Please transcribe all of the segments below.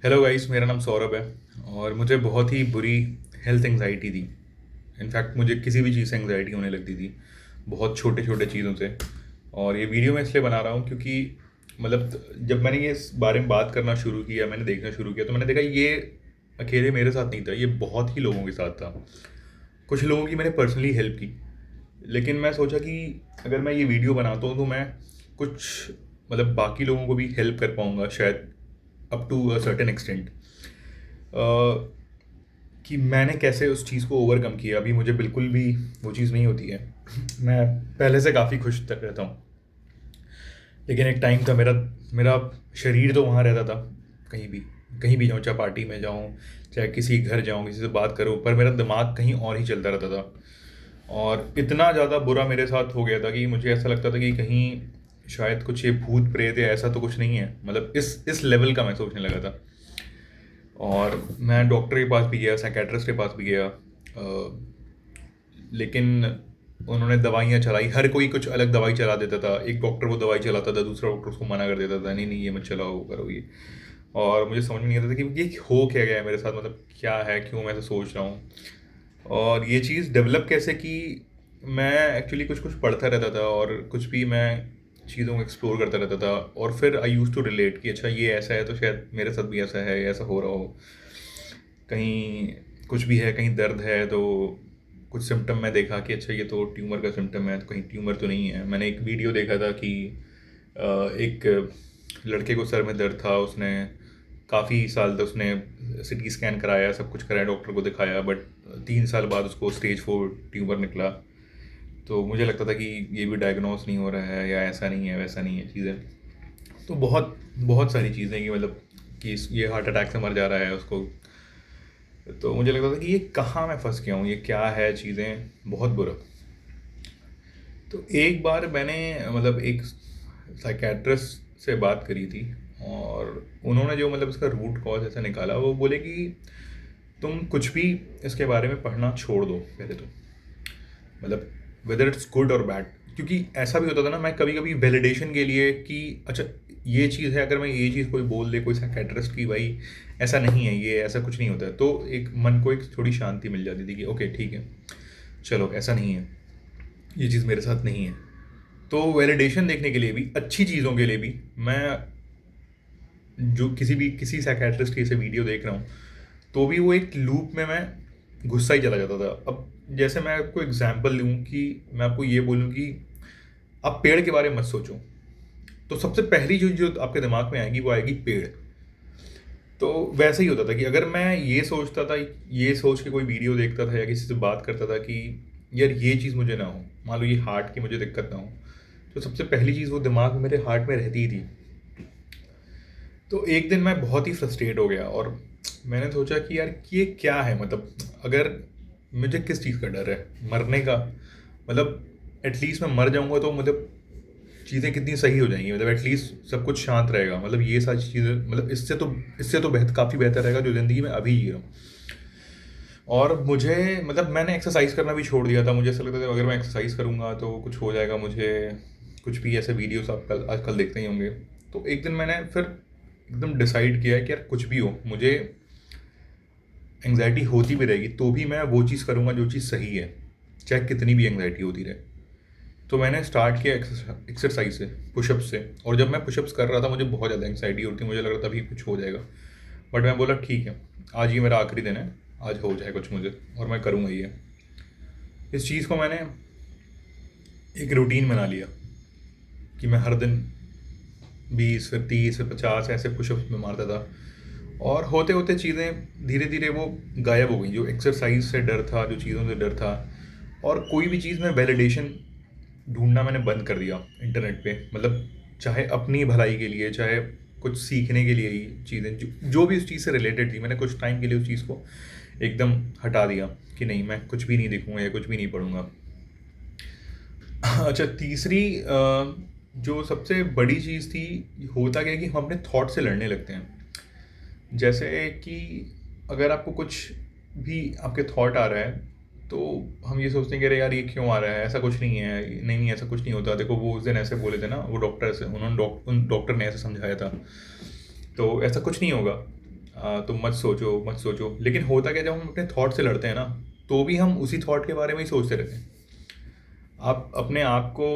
Hello guys, मेरा नाम सौरभ है। और मुझे बहुत ही बुरी हेल्थ एंग्जाइटी थी। इनफैक्ट मुझे किसी भी चीज़ से एंग्जाइटी होने लगती थी, बहुत छोटे छोटे चीज़ों से। और ये वीडियो मैं इसलिए बना रहा हूँ क्योंकि जब मैंने ये इस बारे में बात करना शुरू किया, मैंने देखना शुरू किया, तो मैंने देखा ये अकेले मेरे साथ नहीं था, ये बहुत ही लोगों के साथ था। कुछ लोगों की मैंने पर्सनली हेल्प की, लेकिन मैं सोचा कि अगर मैं ये वीडियो बनाता हूँ तो मैं कुछ बाकी लोगों को भी हेल्प कर पाऊँगा शायद, up to a certain extent. कि मैंने कैसे उस चीज़ को ओवरकम किया। अभी मुझे बिल्कुल भी वो चीज़ नहीं होती है। मैं पहले से काफ़ी खुश तक रहता हूँ, लेकिन एक टाइम था मेरा मेरा शरीर तो वहाँ रहता था, कहीं भी जाऊँ, चाहे पार्टी में जाऊँ, चाहे किसी घर जाऊँ, किसी से बात करूँ, पर मेरा दिमाग कहीं और ही चलता रहता था। और इतना ज़्यादा बुरा मेरे साथ हो गया था कि मुझे ऐसा लगता था कि कहीं शायद कुछ ये भूत प्रेत या ऐसा तो कुछ नहीं है, इस लेवल का मैं सोचने लगा था। और मैं डॉक्टर के पास भी गया, साइकेट्रिस्ट के पास भी गया, लेकिन उन्होंने दवाइयाँ चलाई, हर कोई कुछ अलग दवाई चला देता था। एक डॉक्टर वो दवाई चलाता था, दूसरा डॉक्टर उसको मना कर देता था, नहीं नहीं ये मत चलाओ, वो करो ये। और मुझे समझ में नहीं आता था कि ये हो क्या गया है मेरे साथ, क्या है, क्यों मैं ऐसा सोच रहा हूँ। और ये चीज़ डेवलप कैसे की, मैं एक्चुअली कुछ कुछ पढ़ता रहता था और कुछ भी मैं चीज़ों को एक्सप्लोर करता रहता था। और फिर आई यूज़ टू रिलेट कि अच्छा ये ऐसा है तो शायद मेरे साथ भी ऐसा है या ऐसा हो रहा हो। कहीं कुछ भी है, कहीं दर्द है तो कुछ सिम्टम मैं देखा कि अच्छा ये तो ट्यूमर का सिम्टम है, तो कहीं ट्यूमर तो नहीं है। मैंने एक वीडियो देखा था कि एक लड़के को सर में दर्द था, उसने काफ़ी साल तक उसने सिटी स्कैन कराया, सब कुछ कराया, डॉक्टर को दिखाया, बट 3 साल बाद उसको स्टेज 4 ट्यूमर निकला। तो मुझे लगता था कि ये भी डायग्नोस नहीं हो रहा है, या ऐसा नहीं है वैसा नहीं है चीज़ें। तो बहुत बहुत सारी चीज़ें कि कि ये हार्ट अटैक से मर जा रहा है उसको। तो मुझे लगता था कि ये कहाँ मैं फंस गया हूँ, ये क्या है, चीज़ें बहुत बुरा। तो एक बार मैंने एक साइकेट्रिस्ट से बात करी थी, और उन्होंने जो इसका रूट कॉज ऐसा निकाला, वो बोले कि तुम कुछ भी इसके बारे में पढ़ना छोड़ दो पहले तो, वेदर इट्स गुड और बैड। क्योंकि ऐसा भी होता था ना, मैं कभी कभी वैलिडेशन के लिए कि अच्छा ये चीज़ है, अगर मैं ये चीज़ कोई बोल दे कोई साइकेट्रिस्ट की भाई ऐसा नहीं है, ये ऐसा कुछ नहीं होता है, तो एक मन को एक थोड़ी शांति मिल जाती थी कि ओके ठीक है, चलो ऐसा नहीं है, ये चीज़ मेरे साथ नहीं है। तो वैलिडेशन देखने के लिए भी, अच्छी चीज़ों के लिए भी, मैं जो किसी साइकेट्रिस्ट की ऐसे वीडियो देख रहा हूँ, तो भी वो एक लूप में मैं घुसता ही चला जाता था। अब जैसे मैं आपको एग्जांपल लूँ, कि मैं आपको ये बोलूँ कि आप पेड़ के बारे में मत सोचो, तो सबसे पहली जो जो आपके दिमाग में आएगी वो आएगी पेड़। तो वैसे ही होता था कि अगर मैं ये सोचता था, ये सोच के कोई वीडियो देखता था या किसी से बात करता था कि यार ये चीज़ मुझे ना हो, मान लो ये हार्ट की मुझे दिक्कत ना हो, तो सबसे पहली चीज़ वो दिमाग में, मेरे हार्ट में रहती ही थी। तो एक दिन मैं बहुत ही फ्रस्ट्रेट हो गया, और मैंने सोचा कि यार ये क्या है, अगर मुझे किस चीज़ का डर है, मरने का। एटलीस्ट मैं मर जाऊंगा तो चीज़ें कितनी सही हो जाएंगी, एटलीस्ट सब कुछ शांत रहेगा, ये सारी चीज़ें, इससे तो काफ़ी बेहतर रहेगा जो ज़िंदगी में अभी जी रहा हूँ। और मुझे मैंने एक्सरसाइज करना भी छोड़ दिया था। मुझे ऐसा लगता था अगर मैं एक्सरसाइज करूँगा तो कुछ हो जाएगा मुझे, कुछ भी ऐसे वीडियोस आप कल आजकल देखते ही होंगे। तो एक दिन मैंने फिर एकदम डिसाइड किया कि यार कुछ भी हो, मुझे एंग्जाइटी होती भी रहेगी तो भी मैं वो चीज़ करूँगा जो चीज़ सही है, चाहे कितनी भी एंग्जाइटी होती रहे। तो मैंने स्टार्ट किया एक्सरसाइज से, पुशअप से। और जब मैं पुशअप्स कर रहा था मुझे बहुत ज़्यादा एंग्जाइटी होती, मुझे लग रहा था अभी कुछ हो जाएगा, बट मैं बोला ठीक है, आज ये मेरा आखिरी दिन है, आज हो जाए कुछ मुझे, और मैं करूँगा ये। इस चीज़ को मैंने एक रूटीन बना लिया कि मैं हर दिन 20 फिर 30 फिर 50 ऐसे पुशअप्स में मारता था। और होते होते चीज़ें धीरे धीरे वो गायब हो गई, जो एक्सरसाइज से डर था, जो चीज़ों से डर था। और कोई भी चीज़ में वैलिडेशन ढूंढना मैंने बंद कर दिया इंटरनेट पे, चाहे अपनी भलाई के लिए, चाहे कुछ सीखने के लिए ही चीज़ें, जो भी उस चीज़ से रिलेटेड थी, मैंने कुछ टाइम के लिए उस चीज़ को एकदम हटा दिया कि नहीं, मैं कुछ भी नहीं देखूंगा या कुछ भी नहीं पढ़ूंगा। अच्छा, तीसरी जो सबसे बड़ी चीज़ थी, होता क्या है कि हम अपने थॉट से लड़ने लगते हैं। जैसे कि अगर आपको कुछ भी आपके थॉट आ रहा है, तो हम ये सोचते हैं कि अरे यार ये क्यों आ रहा है, ऐसा कुछ नहीं है, नहीं नहीं ऐसा कुछ नहीं होता, देखो वो उस दिन ऐसे बोले थे ना वो डॉक्टर से, उन डॉक्टर ने ऐसे समझाया था, तो ऐसा कुछ नहीं होगा। तुम मत सोचो मत सोचो, लेकिन होता क्या, जब हम अपने थॉट से लड़ते हैं ना, तो भी हम उसी थॉट के बारे में ही सोचते रहते हैं। आप अपने आप को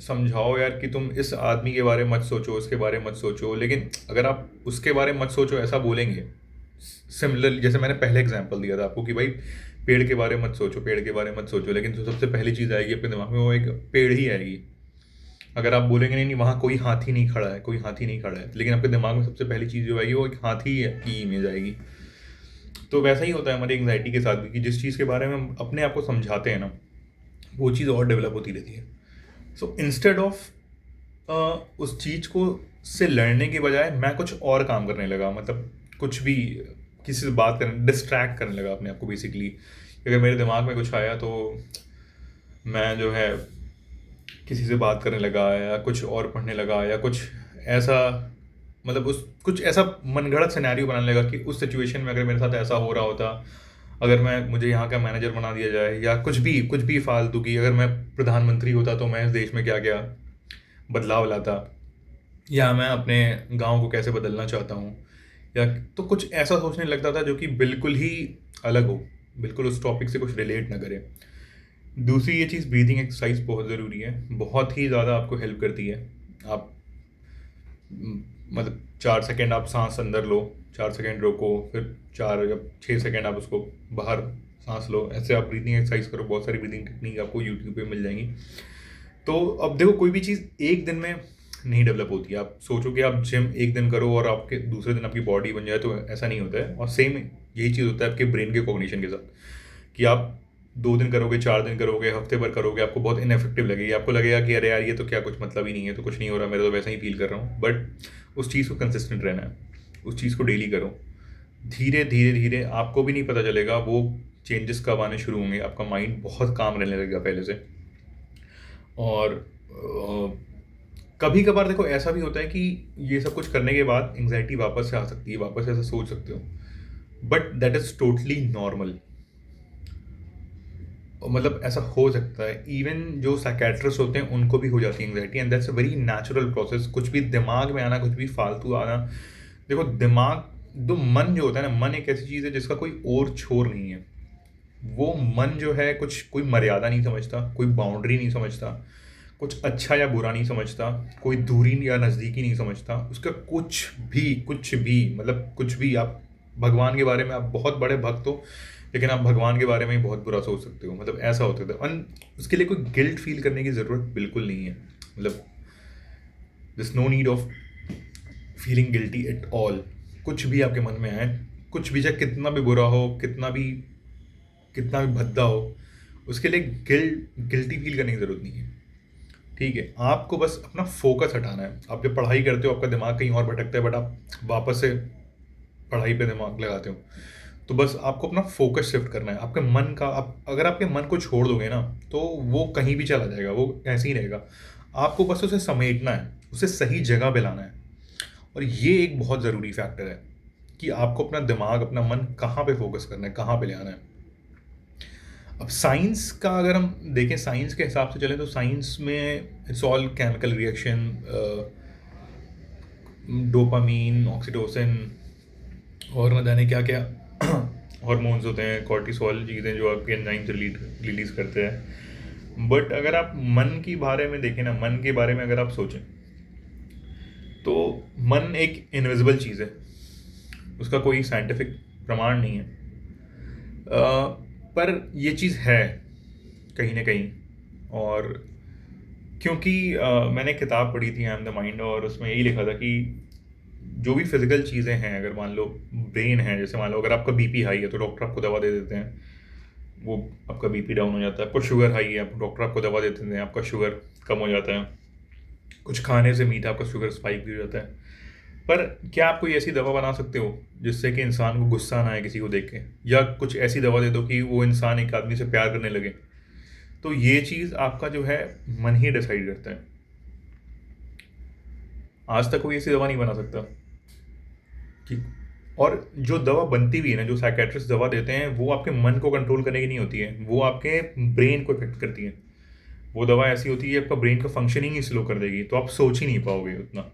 समझाओ यार कि तुम इस आदमी के बारे में मत सोचो, उसके बारे में मत सोचो, लेकिन अगर आप उसके बारे में मत सोचो ऐसा बोलेंगे, सिमिलर जैसे मैंने पहले एग्जांपल दिया था आपको कि भाई पेड़ के बारे में मत सोचो, पेड़ के बारे में मत सोचो, लेकिन जो सबसे पहली चीज़ आएगी अपने दिमाग में वो एक पेड़ ही आएगी। अगर आप बोलेंगे नहीं नहीं वहाँ कोई हाथी नहीं खड़ा है, कोई हाथी नहीं खड़ा है, लेकिन आपके दिमाग में सबसे पहली चीज़ जो आएगी वो एक हाथी की इमेज आएगी। तो वैसा ही होता है हमारी एंग्जाइटी के साथ भी, कि जिस चीज़ के बारे में हम अपने आप को समझाते हैं ना, वो चीज़ और डेवलप होती रहती है। सो इंस्टेड ऑफ उस चीज़ को से लड़ने के बजाय मैं कुछ और काम करने लगा, मतलब कुछ भी किसी से बात करने, डिस्ट्रैक्ट करने लगा अपने आप को बेसिकली। अगर मेरे दिमाग में कुछ आया तो मैं जो है किसी से बात करने लगा, या कुछ और पढ़ने लगा, या कुछ ऐसा, मतलब उस कुछ ऐसा मनगढ़ंत सिनेरियो बनाने लगा कि उस सिचुएशन में अगर मेरे साथ ऐसा हो रहा होता, अगर मैं मुझे यहाँ का मैनेजर बना दिया जाए, या कुछ भी फालतू की, अगर मैं प्रधानमंत्री होता तो मैं इस देश में क्या क्या बदलाव लाता, या मैं अपने गांव को कैसे बदलना चाहता हूँ, या तो कुछ ऐसा सोचने लगता था जो कि बिल्कुल ही अलग हो, बिल्कुल उस टॉपिक से कुछ रिलेट ना करे। दूसरी ये चीज़, ब्रीदिंग एक्सरसाइज बहुत ज़रूरी है, बहुत ही ज़्यादा आपको हेल्प करती है। आप मतलब 4 सेकेंड आप सांस अंदर लो, 4 सेकेंड रोको, फिर 4 या 6 सेकेंड आप उसको बाहर सांस लो, ऐसे आप ब्रीदिंग एक्सरसाइज करो। बहुत सारी ब्रीदिंग टेक्निक आपको यूट्यूब पे मिल जाएंगी। तो अब देखो, कोई भी चीज़ एक दिन में नहीं डेवलप होती है। आप सोचो कि आप जिम एक दिन करो और आपके दूसरे दिन आपकी बॉडी बन जाए, तो ऐसा नहीं होता है। और सेम यही चीज़ होता है आपके ब्रेन के कॉग्निशन के साथ, कि आप 2 दिन करोगे, 4 दिन करोगे, हफ्ते भर करोगे, आपको बहुत इनफेक्टिव लगेगी, आपको लगेगा कि अरे यार ये तो क्या कुछ मतलब ही नहीं है, तो कुछ नहीं हो रहा, मेरा तो वैसा ही फील कर रहा हूँ। बट उस चीज़ को कंसिस्टेंट रहना है, उस चीज़ को डेली करो। धीरे धीरे धीरे आपको भी नहीं पता चलेगा वो चेंजेस कब आने शुरू होंगे। आपका माइंड बहुत काम रहने लगेगा पहले से। और कभी कभार देखो ऐसा भी होता है कि ये सब कुछ करने के बाद एंग्जाइटी वापस से आ सकती है, वापस ऐसा सोच सकते हो, but that is totally normal. मतलब ऐसा हो सकता है, इवन जो साइकेट्रिस्ट होते हैं उनको भी हो जाती है anxiety, and that's a very natural process. कुछ भी दिमाग में आना, कुछ भी फालतू आना, देखो दिमाग, जो मन जो होता है ना, मन एक ऐसी चीज़ है जिसका कोई और छोर नहीं है। वो मन जो है कुछ, कोई मर्यादा नहीं समझता, कोई बाउंड्री नहीं समझता, कुछ अच्छा या बुरा नहीं समझता, कोई दूरी या नज़दीकी नहीं समझता, उसका कुछ भी मतलब कुछ भी। आप भगवान के बारे में, आप बहुत बड़े भक्त हो, लेकिन आप भगवान के बारे में ही बहुत बुरा सोच सकते हो, मतलब ऐसा होता था। उसके लिए कोई गिल्ट फील करने की ज़रूरत बिल्कुल नहीं है। मतलब this no need of feeling guilty at all. कुछ भी आपके मन में आए, कुछ भी, चाहे कितना भी बुरा हो, कितना भी भद्दा हो, उसके लिए गिल्टी फील करने की ज़रूरत नहीं है। ठीक है, आपको बस अपना फोकस हटाना है। आप जब पढ़ाई करते हो आपका दिमाग कहीं और भटकता है, बट आप वापस से पढ़ाई पे दिमाग लगाते हो। तो बस आपको अपना फोकस शिफ्ट करना है आपके मन का। आप अगर आपके मन को छोड़ दोगे ना, तो वो कहीं भी चला जाएगा, वो ऐसे ही रहेगा। आपको बस उसे समेटना है, उसे सही जगह पे लाना है। और ये एक बहुत ज़रूरी फैक्टर है कि आपको अपना दिमाग, अपना मन कहाँ पे फोकस करना है, कहाँ पे ले आना है। अब साइंस का अगर हम देखें, साइंस के हिसाब से चलें, तो साइंस में it's all chemical reaction, dopamine, oxytocin, और न जाने क्या क्या हॉर्मोन्स होते हैं, कॉर्टिसोल चीज़ें जो आपके एंजाइम्स रिलीज करते हैं। बट अगर आप मन के बारे में देखें ना, मन के बारे में अगर आप सोचें, तो मन एक इनविजिबल चीज़ है, उसका कोई साइंटिफिक प्रमाण नहीं है। पर ये चीज़ है कहीं ना कहीं। और क्योंकि मैंने किताब पढ़ी थी, आई एम द माइंड, और उसमें यही लिखा था कि जो भी फिजिकल चीज़ें हैं, अगर मान लो ब्रेन है, जैसे मान लो अगर आपका बीपी हाई है तो डॉक्टर आपको दवा दे देते हैं, वो आपका बीपी डाउन हो जाता है। आपको शुगर हाई है, डॉक्टर आपको दवा दे देते हैं, आपका शुगर कम हो जाता है। कुछ खाने से मीठा आपका शुगर स्पाइक भी हो जाता है। पर क्या आप कोई ऐसी दवा बना सकते हो जिससे कि इंसान को गुस्सा ना आए किसी को देख के, या कुछ ऐसी दवा दे दो कि वो इंसान एक आदमी से प्यार करने लगे? तो ये चीज़ आपका जो है मन ही डिसाइड करता है। आज तक कोई ऐसी दवा नहीं बना सकता कि, और जो दवा बनती भी है ना, जो साइकेट्रिस्ट दवा देते हैं, वो आपके मन को कंट्रोल करने की नहीं होती है, वो आपके ब्रेन को इफेक्ट करती है। वो दवा ऐसी होती है आपका ब्रेन का फंक्शनिंग ही स्लो कर देगी, तो आप सोच ही नहीं पाओगे उतना।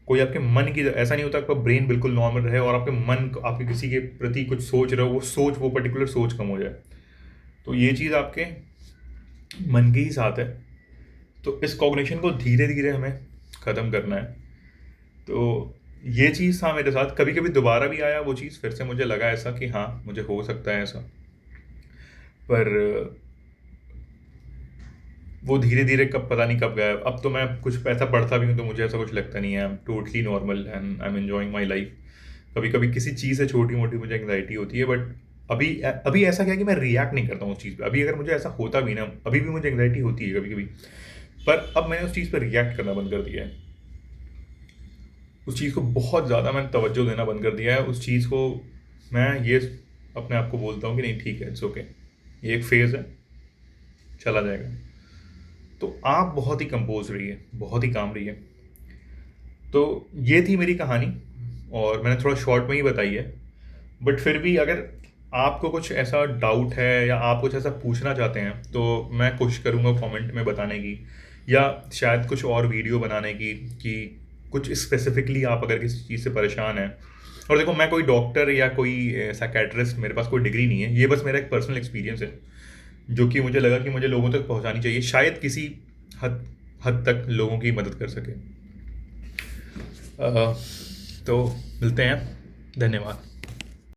कोई आपके मन की, ऐसा नहीं होता आपका ब्रेन बिल्कुल नॉर्मल रहे और आपके मन आपके किसी के प्रति कुछ सोच रहे हो, वो पर्टिकुलर सोच कम हो जाए। तो ये चीज़ आपके मन के ही साथ है। तो इस कॉग्निशन को धीरे धीरे हमें ख़त्म करना है। तो ये चीज़ था मेरे साथ। कभी कभी दोबारा भी आया वो चीज़, फिर से मुझे लगा ऐसा कि हाँ मुझे हो सकता है ऐसा, पर वो धीरे धीरे कब, पता नहीं कब गया। अब तो मैं कुछ ऐसा पढ़ता भी हूँ तो मुझे ऐसा कुछ लगता नहीं है। I am totally normal and I am enjoying my life. कभी कभी किसी चीज़ से छोटी मोटी मुझे एंग्जाइटी होती है, बट अभी अभी ऐसा क्या है कि मैं रिएक्ट नहीं करता हूँ उस चीज़ पे। अभी अगर मुझे ऐसा होता भी ना, अभी भी मुझे एंग्जाइटी होती है कभी कभी, पर अब मैंने उस चीज़ पर रिएक्ट करना बंद कर दिया है। उस चीज़ को बहुत ज़्यादा मैंने तवज्जो देना बंद कर दिया है। उस चीज़ को मैं ये अपने आप को बोलता हूँ कि नहीं ठीक है, इट्स ओके, ये एक फेज़ है, चला जाएगा। तो आप बहुत ही कंपोज रहिए, बहुत ही काम रहिए। तो ये थी मेरी कहानी, और मैंने थोड़ा शॉर्ट में ही बताई है। बट फिर भी अगर आपको कुछ ऐसा डाउट है या आप कुछ ऐसा पूछना चाहते हैं तो मैं कोशिश करूँगा कमेंट में बताने की, या शायद कुछ और वीडियो बनाने की, कि कुछ स्पेसिफिकली आप अगर किसी चीज़ से परेशान हैं। और देखो, मैं कोई डॉक्टर या कोई साइकेट्रिस्ट, मेरे पास कोई डिग्री नहीं है, ये बस मेरा एक पर्सनल एक्सपीरियंस है जो कि मुझे लगा कि मुझे लोगों तक पहुंचानी चाहिए, शायद किसी हद हद तक लोगों की मदद कर सके। तो मिलते हैं, धन्यवाद।